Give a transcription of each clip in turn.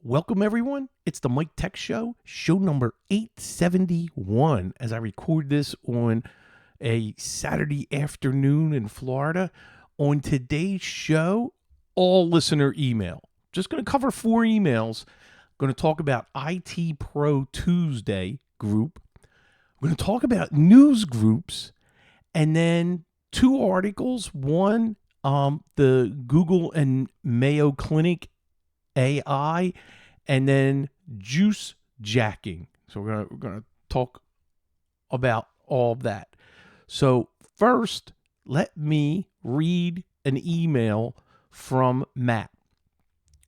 Welcome, everyone. It's the Mike Tech Show, show number 871, as I record this on a Saturday afternoon in Florida. On today's show, all listener email. Just going to cover 4 emails. Going to talk about IT Pro Tuesday group. We're going to talk about Newsgroups, and then 2 articles. One, the Google and Mayo Clinic AI, and then juice jacking. So we're gonna talk about all of that. So first, let me read an email from Matt.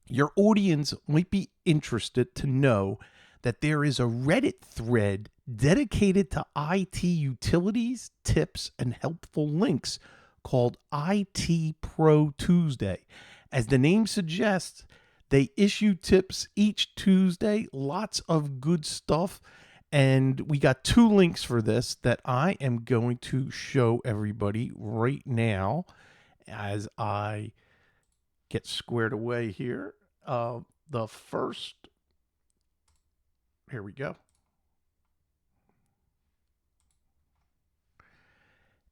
Your audience might be interested to know that there is a Reddit thread dedicated to IT utilities, tips, and helpful links called IT Pro Tuesday. As the name suggests, they issue tips each Tuesday, lots of good stuff. And we got 2 links for this that I am going to show everybody right now as I get squared away here. The first, here we go.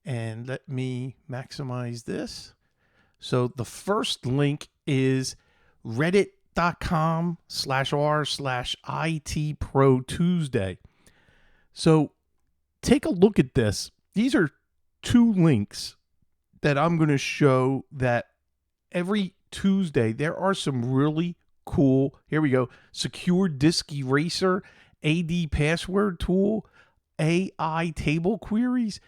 And let me maximize this. So the first link is reddit.com/r/IT Pro Tuesday. So take a look at this. These are 2 links that I'm going to show that every Tuesday there are some really cool, here we go, secure disk eraser, AD password tool, AI table queries.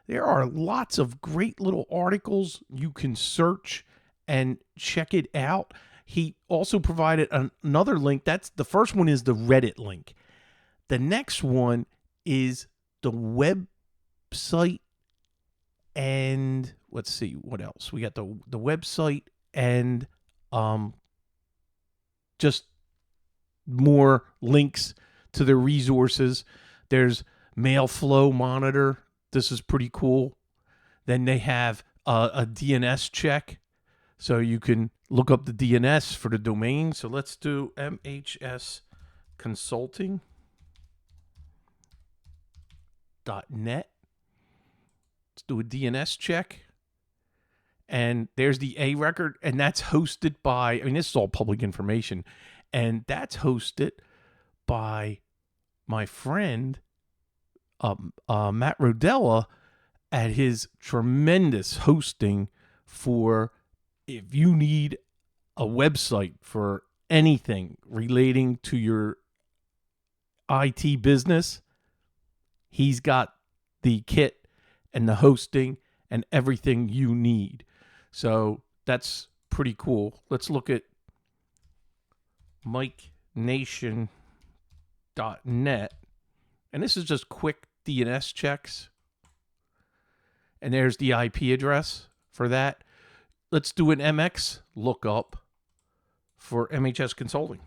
There are lots of great little articles you can search and check it out. He also provided another link. That's the first one is the Reddit link. The next one is the website, and let's see what else. We got the website and just more links to their resources. There's Mailflow Monitor. This is pretty cool. Then they have a DNS check, so you can look up the DNS for the domain. So let's do MHS Consulting.net. Let's do a DNS check. And there's the A record, and that's hosted by, this is all public information, and that's hosted by my friend, Matt Rodella, at his tremendous hosting for if you need a website for anything relating to your IT business. He's got the kit and the hosting and everything you need. So that's pretty cool. Let's look at MikeNation.net. And this is just quick DNS checks. And there's the IP address for that. Let's do an MX lookup for MHS Consulting.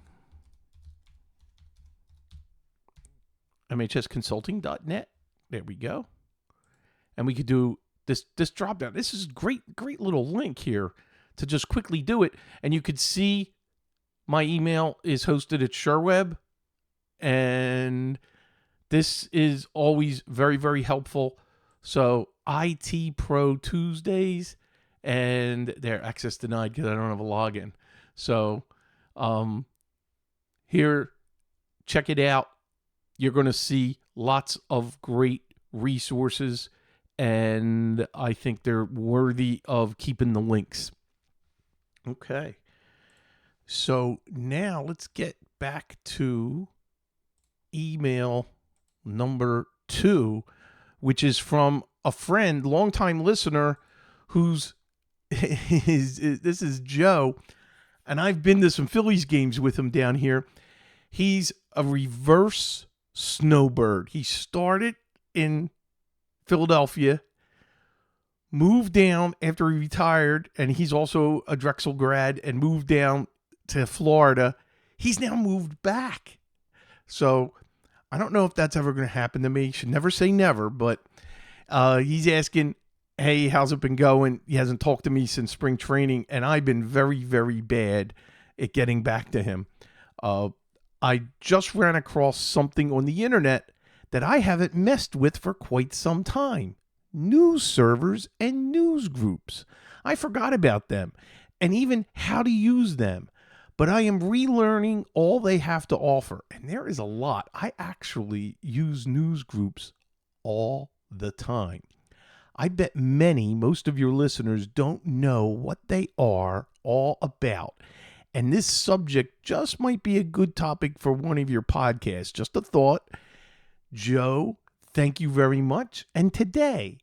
MHSconsulting.net. There we go. And we could do this drop down. This is great little link here to just quickly do it. And you could see my email is hosted at SureWeb. And this is always very, very helpful. So IT Pro Tuesdays, and their access denied because I don't have a login. So here, check it out. You're going to see lots of great resources, and I think they're worthy of keeping the links. Okay. So now let's get back to email number 2, which is from a friend, longtime listener, who's this is Joe, and I've been to some Phillies games with him down here. He's a reverse snowbird. He started in Philadelphia, moved down after he retired, and he's also a Drexel grad, and moved down to Florida. He's now moved back. So I don't know if that's ever going to happen to me. Should never say never, but he's asking, hey, how's it been going? He hasn't talked to me since spring training, and I've been very, very bad at getting back to him. Uh, I just ran across something on the internet that I haven't messed with for quite some time. News servers and news groups. I forgot about them and even how to use them. But I am relearning all they have to offer. And there is a lot. I actually use news groups all the time. I bet most of your listeners don't know what they are all about. And this subject just might be a good topic for one of your podcasts. Just a thought. Joe, thank you very much. And today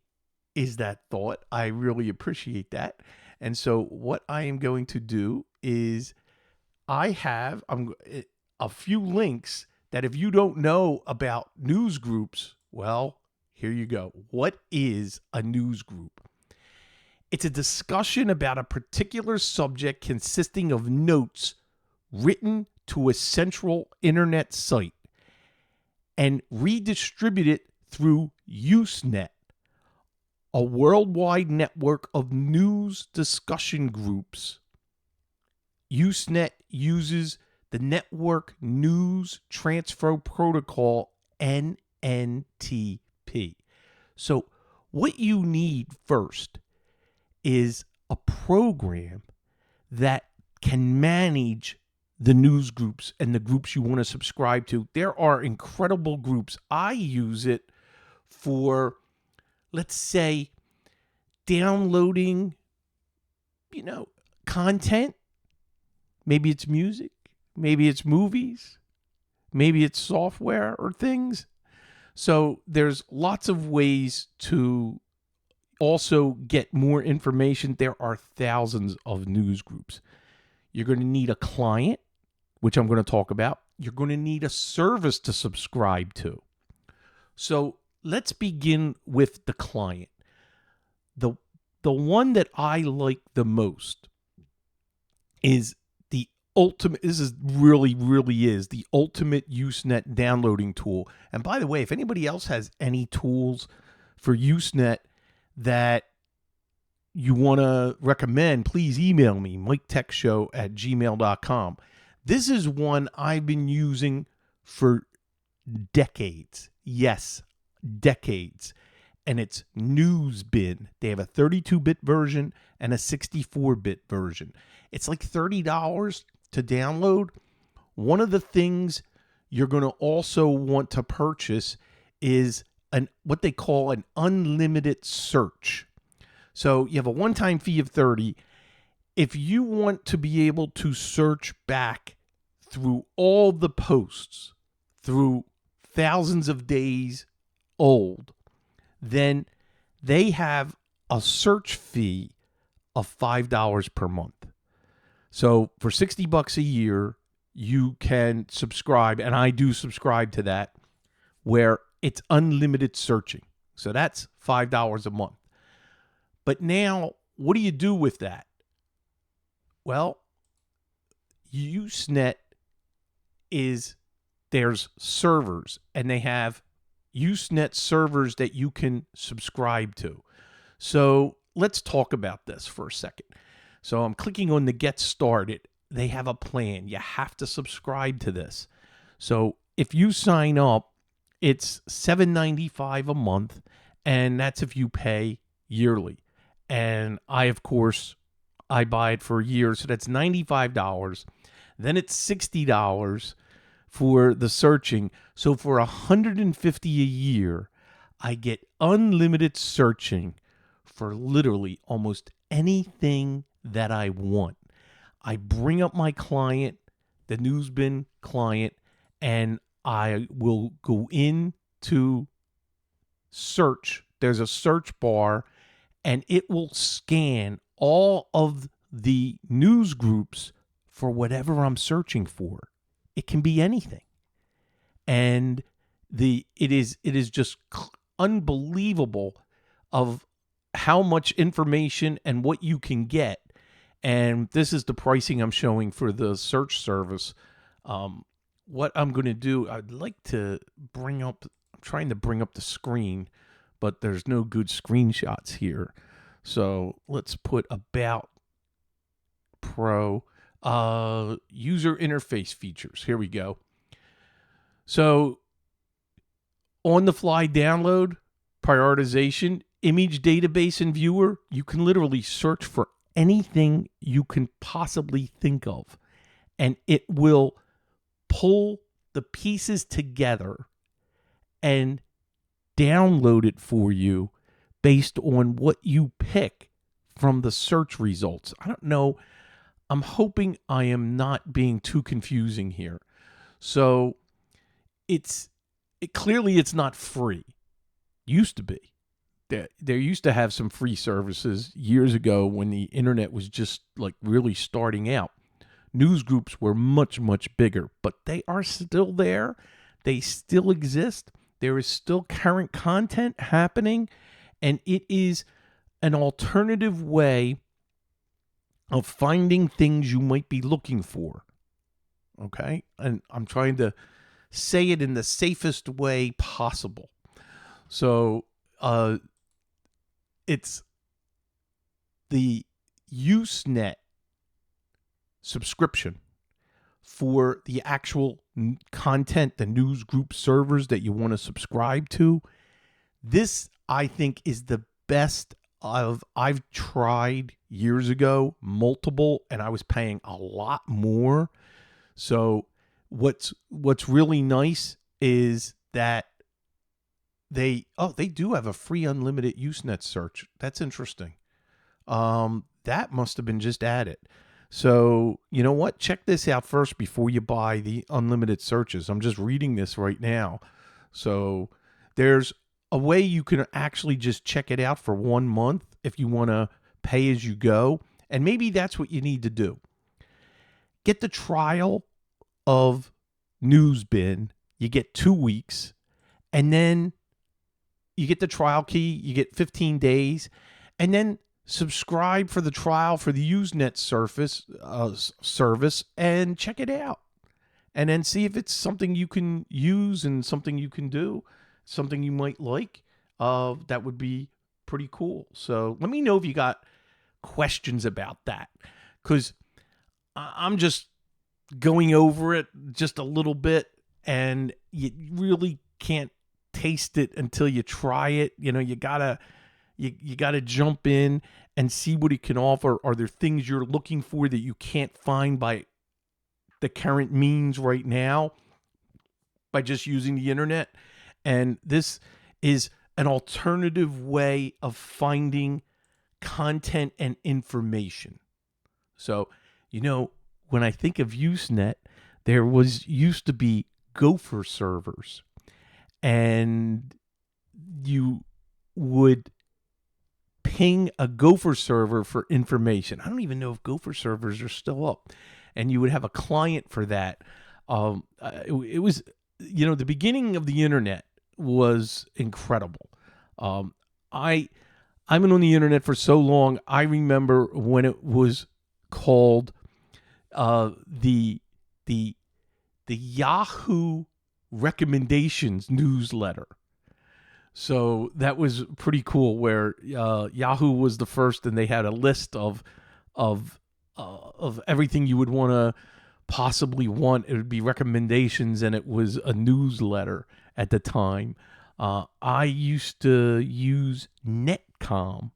is that thought. I really appreciate that. And so what I am going to do is I have a few links that if you don't know about news groups, well, here you go. What is a news group? It's a discussion about a particular subject consisting of notes written to a central internet site and redistributed through Usenet, a worldwide network of news discussion groups. Usenet uses the Network News Transfer Protocol, NNTP. So what you need first is a program that can manage the news groups and the groups you want to subscribe to. There are incredible groups. I use it for, let's say, downloading, content. Maybe it's music, maybe it's movies, maybe it's software or things. So there's lots of ways to also get more information. There are thousands of news groups. You're going to need a client, which I'm going to talk about. You're going to need a service to subscribe to. So let's begin with the client. The one that I like the most is the ultimate. This is really is the ultimate Usenet downloading tool. And by the way, if anybody else has any tools for Usenet that you want to recommend, please email me, miketechshow@gmail.com. This is one I've been using for decades. Yes, decades. And it's Newsbin. They have a 32-bit version and a 64-bit version. It's like $30 to download. One of the things you're going to also want to purchase is what they call an unlimited search. So you have a one-time fee of $30. If you want to be able to search back through all the posts, through thousands of days old, then they have a search fee of $5 per month. So for $60 a year, you can subscribe, and I do subscribe to that, where it's unlimited searching. So that's $5 a month. But now, what do you do with that? Well, Usenet there's servers, and they have Usenet servers that you can subscribe to. So let's talk about this for a second. So I'm clicking on the Get Started. They have a plan. You have to subscribe to this. So if you sign up, it's $7.95 a month, and that's if you pay yearly. And I buy it for a year, so that's $95. Then it's $60 for the searching. So for $150 a year, I get unlimited searching for literally almost anything that I want. I bring up my client, the Newsbin client, and I will go into search. There's a search bar, and it will scan all of the news groups for whatever I'm searching for. It can be anything. And it is just unbelievable of how much information and what you can get. And this is the pricing I'm showing for the search service. What I'm going to do, I'd like to I'm trying to bring up the screen, but there's no good screenshots here. So let's put About Pro. User interface features. Here we go. So on the fly download, prioritization, image database and viewer, you can literally search for anything you can possibly think of, and it will pull the pieces together and download it for you based on what you pick from the search results. I don't know. I'm hoping I am not being too confusing here. So clearly it's not free. Used to be. There used to have some free services years ago when the internet was just like really starting out. Newsgroups were much, much bigger, but they are still there. They still exist. There is still current content happening, and it is an alternative way of finding things you might be looking for. Okay? And I'm trying to say it in the safest way possible. So, it's the Usenet subscription for the actual content, the Newsgroup servers that you want to subscribe to. This, I think, is the best I've tried years ago, multiple, and I was paying a lot more. So what's really nice is that they do have a free unlimited Usenet search. That's interesting. That must have been just added. So, you know what? Check this out first before you buy the unlimited searches. I'm just reading this right now. So, there's a way you can actually just check it out for 1 month if you want to pay as you go. And maybe that's what you need to do. Get the trial of Newsbin. You get 2 weeks. And then you get the trial key. You get 15 days. And then subscribe for the trial for the Usenet service and check it out. And then see if it's something you can use and something you can do, something you might like. That would be pretty cool. So let me know if you got questions about that, because I'm just going over it just a little bit, and you really can't taste it until you try it. You know, you gotta jump in and see what it can offer. Are there things you're looking for that you can't find by the current means right now by just using the internet? And this is an alternative way of finding content and information. So, you know, when I think of Usenet, there used to be Gopher servers, and you would ping a Gopher server for information. I don't even know if Gopher servers are still up. And you would have a client for that. It was, you know, the beginning of the internet was incredible. I've been on the internet for so long. I remember when it was called the Yahoo recommendations newsletter. So that was pretty cool, where Yahoo was the first, and they had a list of everything you would want to possibly want. It would be recommendations, and it was a newsletter at the time. I used to use Netcom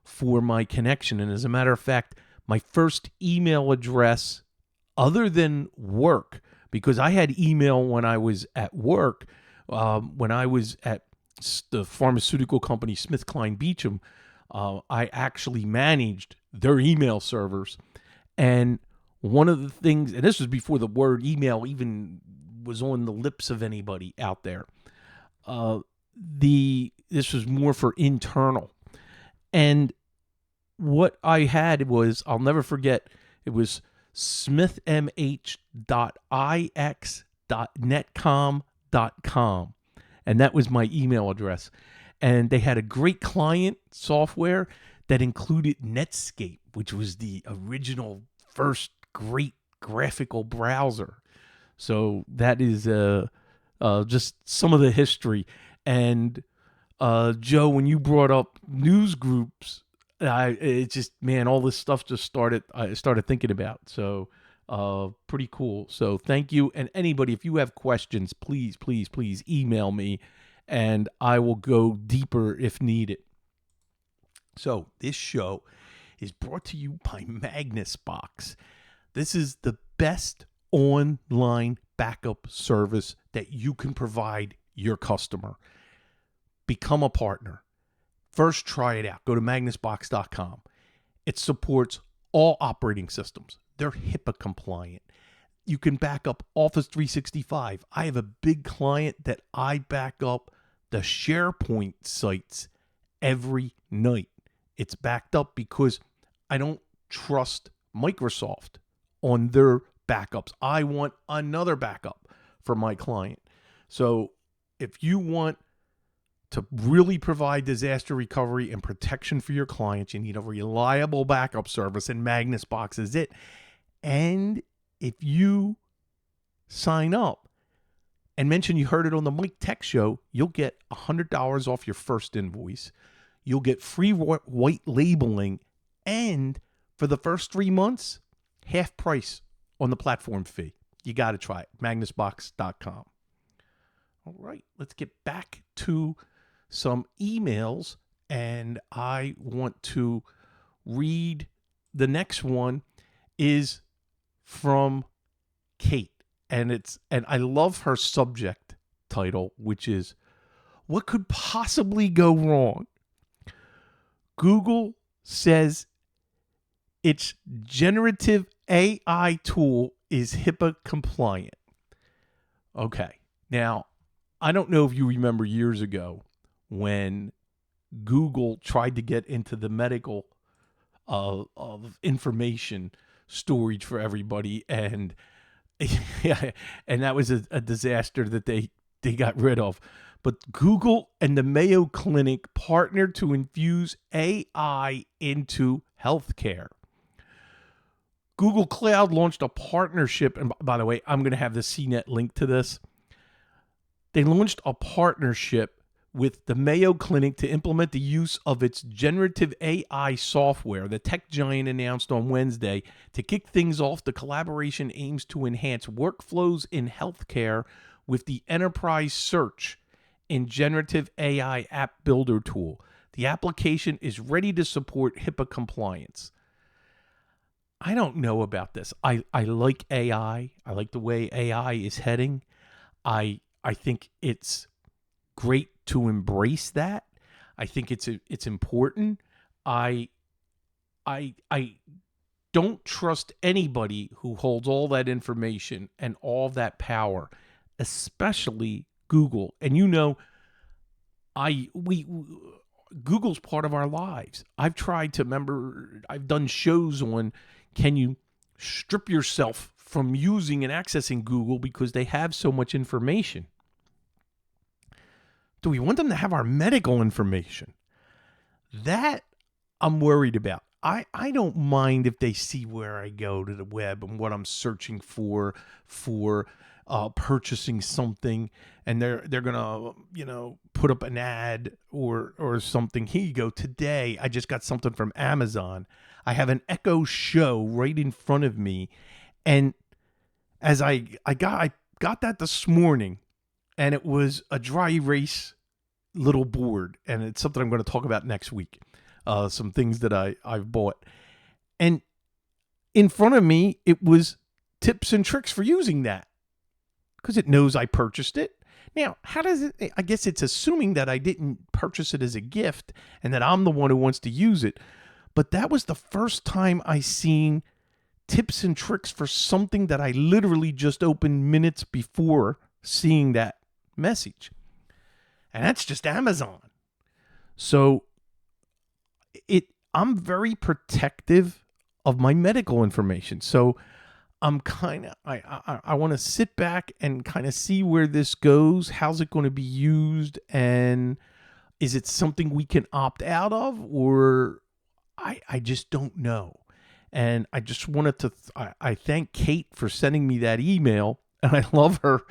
for my connection, and as a matter of fact, my first email address, other than work, because I had email when I was at work, when I was at the pharmaceutical company SmithKline Beecham, I actually managed their email servers. And one of the things, and this was before the word email even was on the lips of anybody out there, this was more for internal. And what I had was, I'll never forget, it was smithmh.ix.netcom.com. And that was my email address. And they had a great client software that included Netscape, which was the original first great graphical browser. So that is just some of the history. And Joe, when you brought up Newsgroups, It just, man, all this stuff just I started thinking about. So, pretty cool. So thank you. And anybody, if you have questions, please, please, please email me and I will go deeper if needed. So this show is brought to you by MagnusBox. This is the best online backup service that you can provide your customer. Become a partner. First, try it out. Go to magnusbox.com. It supports all operating systems. They're HIPAA compliant. You can back up Office 365. I have a big client that I back up the SharePoint sites every night. It's backed up because I don't trust Microsoft on their backups. I want another backup for my client. So if you want to really provide disaster recovery and protection for your clients, you need a reliable backup service, and MagnusBox is it. And if you sign up and mention you heard it on the Mike Tech Show, you'll get $100 off your first invoice. You'll get free white labeling, and for the first 3 months, half price on the platform fee. You got to try it. magnusbox.com. All right, let's get back to some emails, and I want to read the next one is from Kate, and I love her subject title, which is "What could possibly go wrong?" Google says its generative AI tool is HIPAA compliant. Okay, now I don't know if you remember years ago when Google tried to get into the medical of information storage for everybody, and yeah, and that was a disaster that they got rid of. But Google and the Mayo Clinic partnered to infuse AI into healthcare. Google Cloud launched a partnership, and by the way, I'm going to have the CNET link to this. They launched a partnership with the Mayo Clinic to implement the use of its generative AI software. The tech giant announced on Wednesday to kick things off, the collaboration aims to enhance workflows in healthcare with the enterprise search and generative AI app builder tool. The application is ready to support HIPAA compliance. I don't know about this. I like AI. I like the way AI is heading. I think it's great to embrace that. I think it's important. I don't trust anybody who holds all that information and all that power, especially Google. And Google's part of our lives. I've done shows on, can you strip yourself from using and accessing Google because they have so much information? Do we want them to have our medical information? That I'm worried about. I don't mind if they see where I go to the web and what I'm searching for purchasing something, and they're gonna put up an ad or something. Here you go. Today I just got something from Amazon. I have an Echo Show right in front of me, and as I got that this morning, and it was a dry erase little board, and it's something I'm going to talk about next week. Some things that I've bought, and in front of me it was tips and tricks for using that, because it knows I purchased it. Now, how does it? I guess it's assuming that I didn't purchase it as a gift and that I'm the one who wants to use it. But that was the first time I seen tips and tricks for something that I literally just opened minutes before seeing that message. And that's just Amazon. So I'm very protective of my medical information. So I'm I want to sit back and kind of see where this goes. How's it going to be used? And is it something we can opt out of, or I just don't know. And I just wanted to, I thank Kate for sending me that email. And I love her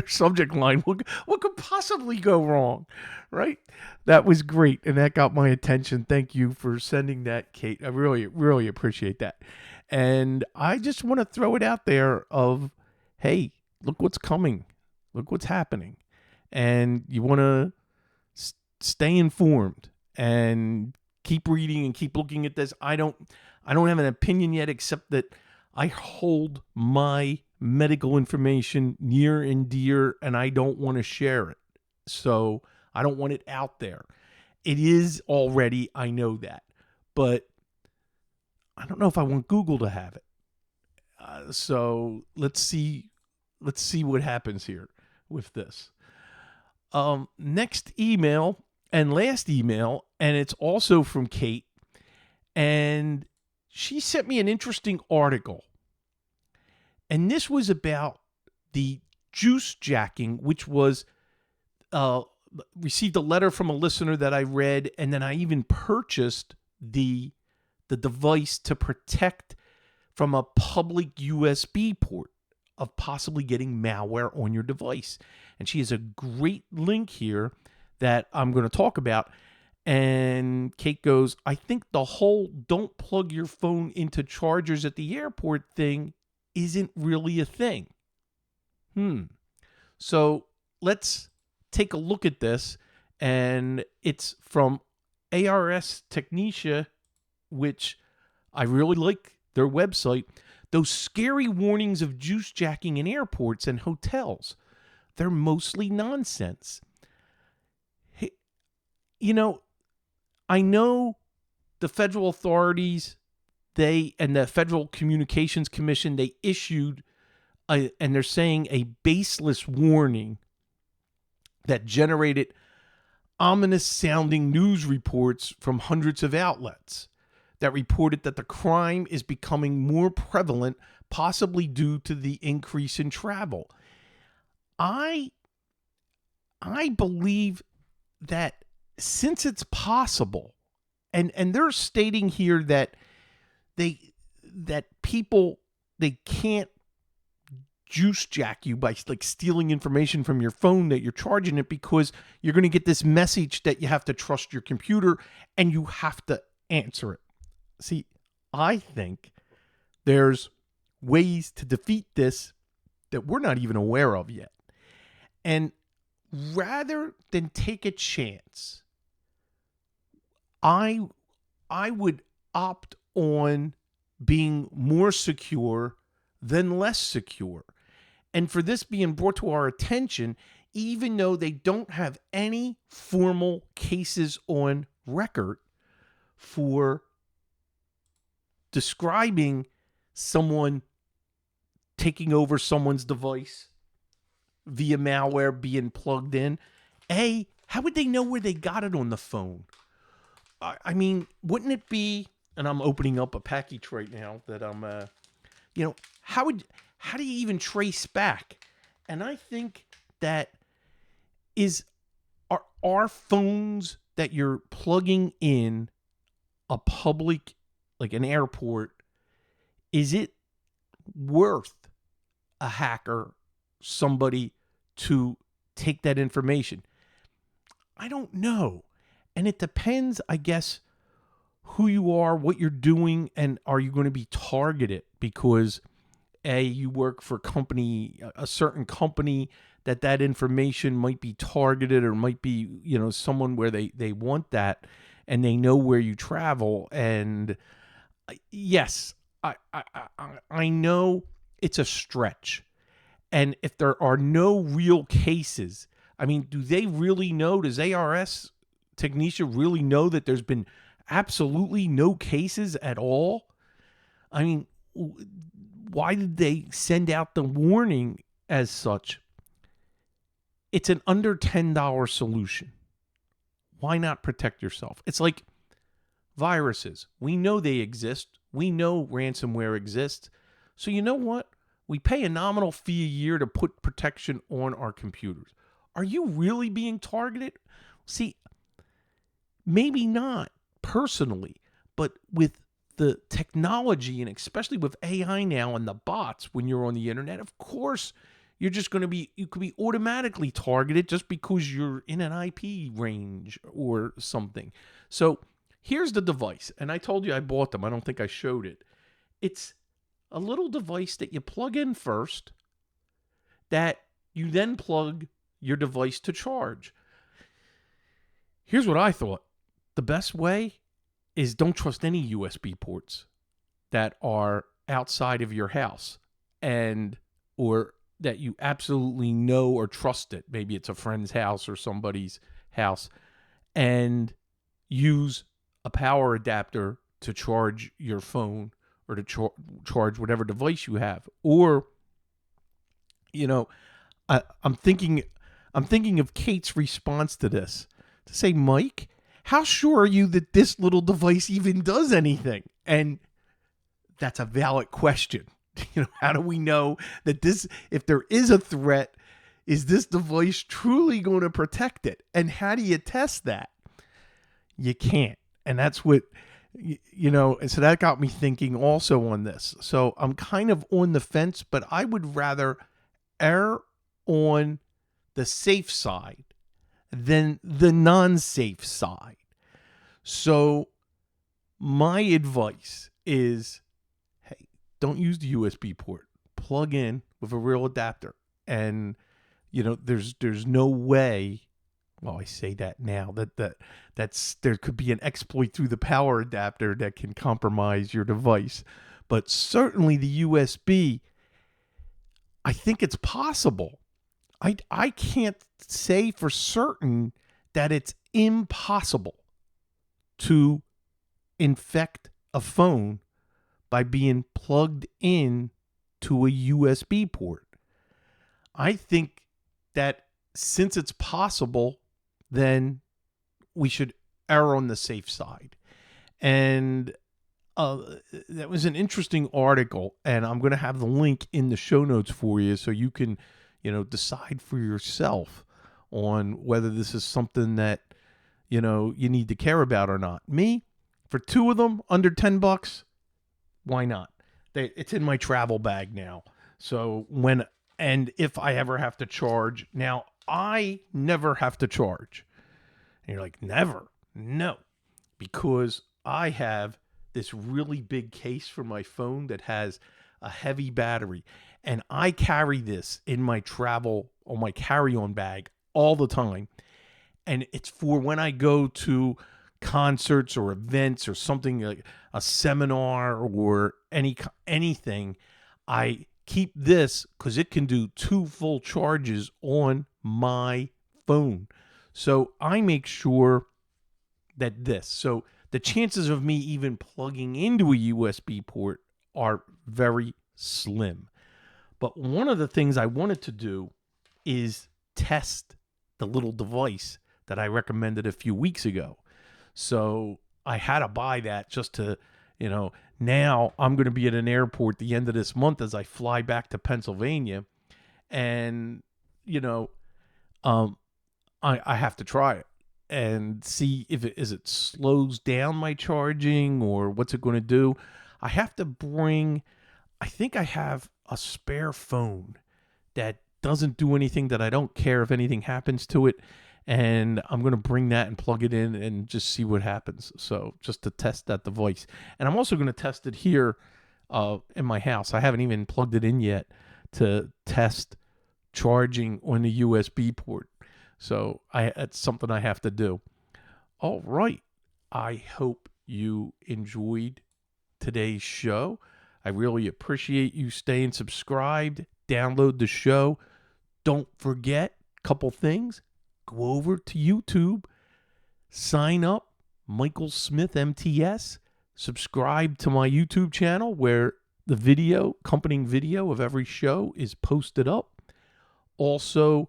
subject line. What could possibly go wrong, right? That was great, and that got my attention. Thank you for sending that, Kate. I really, really appreciate that. And I just want to throw it out there of, hey, look what's coming. Look what's happening. And you want to stay informed and keep reading and keep looking at this. I don't have an opinion yet, except that I hold my medical information near and dear, and I don't want to share it. So I don't want it out there. It is already, I know that, but I don't know if I want Google to have it. So let's see what happens here with this. Next email and last email, and it's also from Kate, and she sent me an interesting article. And this was about the juice jacking, which was received a letter from a listener that I read, and then I even purchased the device to protect from a public USB port of possibly getting malware on your device. And she has a great link here that I'm going to talk about. And Kate goes, I think the whole don't plug your phone into chargers at the airport thing isn't really a thing. So let's take a look at this. And it's from ARS Technica, which I really like their website. Those scary warnings of juice jacking in airports and hotels, they're mostly nonsense. Hey, I know the federal authorities, and the Federal Communications Commission, they issued and they're saying a baseless warning that generated ominous sounding news reports from hundreds of outlets that reported that the crime is becoming more prevalent, possibly due to the increase in travel. I believe that since it's possible, and they're stating here that people, they can't juice jack you by like stealing information from your phone that you're charging it, because you're going to get this message that you have to trust your computer and you have to answer it. See, I think there's ways to defeat this that we're not even aware of yet. And rather than take a chance, I would opt on being more secure than less secure. And for this being brought to our attention, even though they don't have any formal cases on record for describing someone taking over someone's device via malware being plugged in, how would they know where they got it on the phone? I mean, wouldn't it be, and I'm opening up a package right now that I'm, how do you even trace back? And I think that are phones that you're plugging in a public, like an airport, is it worth a hacker, somebody to take that information? I don't know. And it depends, I guess, who you are, what you're doing, and are you going to be targeted because you work for a certain company that information might be targeted, or might be, someone where they want that and they know where you travel. And yes, I know it's a stretch. And if there are no real cases, I mean, do they really know? Does ARS Technica really know that there's been absolutely no cases at all? I mean, why did they send out the warning as such? It's an under $10 solution. Why not protect yourself? It's like viruses. We know they exist. We know ransomware exists. So you know what? We pay a nominal fee a year to put protection on our computers. Are you really being targeted? See, maybe not personally, but with the technology, and especially with AI now and the bots when you're on the internet, of course you could be automatically targeted just because you're in an IP range or something. So here's the device. And I told you I bought them. I don't think I showed it. It's a little device that you plug in first that you then plug your device to charge. Here's what I thought. The best way is don't trust any USB ports that are outside of your house or that you absolutely know or trust it. Maybe it's a friend's house or somebody's house, and use a power adapter to charge your phone or to charge whatever device you have. Or, I'm thinking of Kate's response to this, to say, Mike, how sure are you that this little device even does anything? And that's a valid question. How do we know that if there is a threat, is this device truly going to protect it? And how do you test that? You can't. And that's what, and so that got me thinking also on this. So I'm kind of on the fence, but I would rather err on the safe side than the non-safe side. So my advice is, hey, don't use the USB port. Plug in with a real adapter. And, there's no way, well, I say that now, that's there could be an exploit through the power adapter that can compromise your device. But certainly the USB, I think it's possible. I can't say for certain that it's impossible to infect a phone by being plugged in to a USB port. I think that since it's possible, then we should err on the safe side. And that was an interesting article, and I'm going to have the link in the show notes for you so you can, decide for yourself on whether this is something that, you need to care about or not. Me, for two of them under $10, why not? It's in my travel bag now. So if I ever have to charge, now I never have to charge. And you're like, never? No, because I have this really big case for my phone that has a heavy battery. And I carry this in my travel, on my carry-on bag all the time. And it's for when I go to concerts or events or something like a seminar or anything. I keep this because it can do 2 full charges on my phone. So I make sure that so the chances of me even plugging into a USB port are very slim. But one of the things I wanted to do is test the little device that I recommended a few weeks ago. So I had to buy that just to, now I'm going to be at an airport the end of this month as I fly back to Pennsylvania. And, I have to try it and see if it slows down my charging or what's it going to do. I have to I think I have a spare phone that doesn't do anything, that I don't care if anything happens to it. And I'm going to bring that and plug it in and just see what happens. So just to test that device. And I'm also going to test it here in my house. I haven't even plugged it in yet to test charging on the USB port. So that's something I have to do. All right. I hope you enjoyed today's show. I really appreciate you staying subscribed. Download the show. Don't forget a couple things. Go over to YouTube. Sign up. Michael Smith MTS. Subscribe to my YouTube channel where the accompanying video of every show is posted up. Also,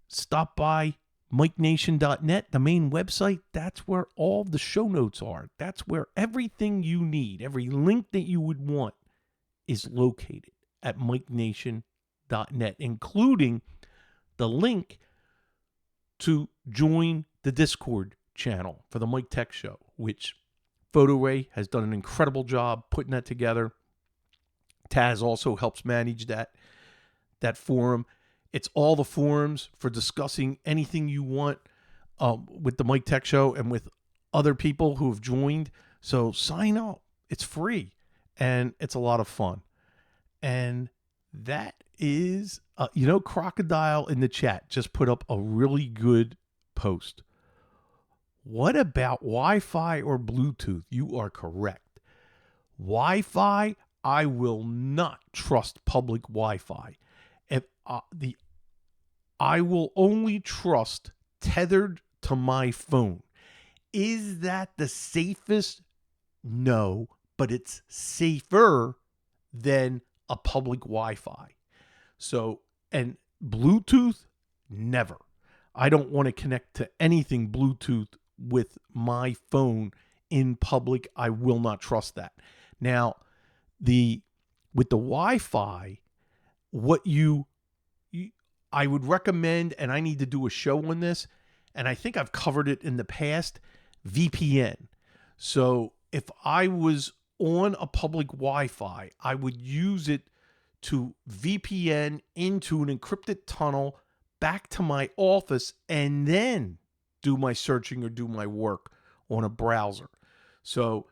stop by MikeNation.net, the main website. That's where all the show notes are. That's where everything you need, every link that you would want is located at MikeNation.net, including the link to join the Discord channel for the Mike Tech Show, which PhotoRay has done an incredible job putting that together. Taz also helps manage that forum. It's all the forums for discussing anything you want with the Mike Tech Show and with other people who have joined. So sign up. It's free and it's a lot of fun. And that is, Crocodile in the chat just put up a really good post. What about Wi-Fi or Bluetooth? You are correct. Wi-Fi, I will not trust public Wi-Fi. If I will only trust tethered to my phone. Is that the safest? No, but it's safer than a public Wi-Fi. So, and Bluetooth, never. I don't want to connect to anything Bluetooth with my phone in public. I will not trust that. Now, with the Wi-Fi, I would recommend, and I need to do a show on this, and I think I've covered it in the past, VPN. So if I was on a public Wi-Fi, I would use it to VPN into an encrypted tunnel back to my office and then do my searching or do my work on a browser. So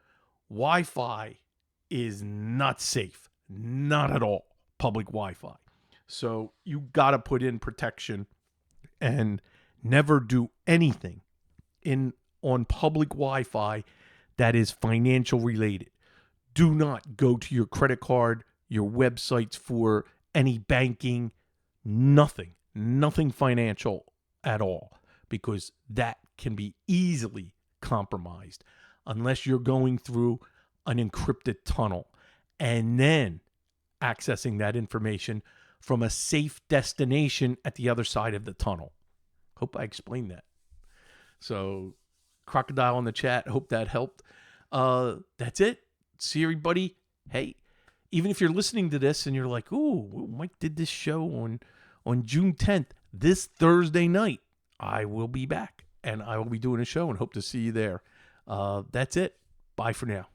Wi-Fi is not safe, not at all, public Wi-Fi. So you got to put in protection and never do anything on public Wi-Fi that is financial related. Do not go to your credit card, your websites for any banking, nothing financial at all, because that can be easily compromised unless you're going through an encrypted tunnel and then accessing that information from a safe destination at the other side of the tunnel. Hope I explained that. So, Crocodile in the chat, hope that helped. That's it. See everybody. Hey, even if you're listening to this and you're like, ooh, Mike did this show on June 10th, this Thursday night, I will be back and I will be doing a show and hope to see you there. That's it. Bye for now.